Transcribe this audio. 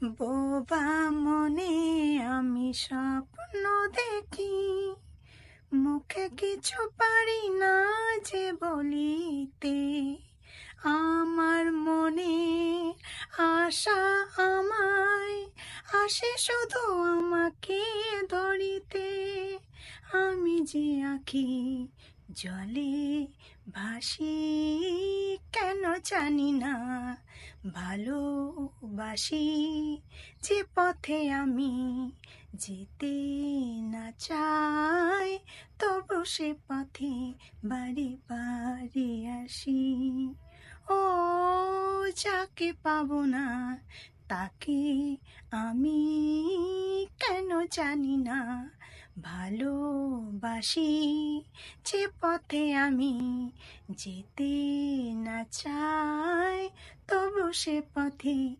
বোবা মনে আমি স্বপ্ন দেখি, মুখে কিছু পারি না যে বলিতে। আমার মনে আশা আমায় আসে শুধু আমাকে ধরিতে। আমি যে আঁখি জলে ভাসি, কেন জানি না ভালোবাসি যে পথে আমি যেতে না চাই, তবু সে পথে বারে বারে আসি। ও যাকে পাবো না তাকে আমি কেন জানি না ভালোবাসি, যে পথে আমি যেতে না চাই, তবু সে পথে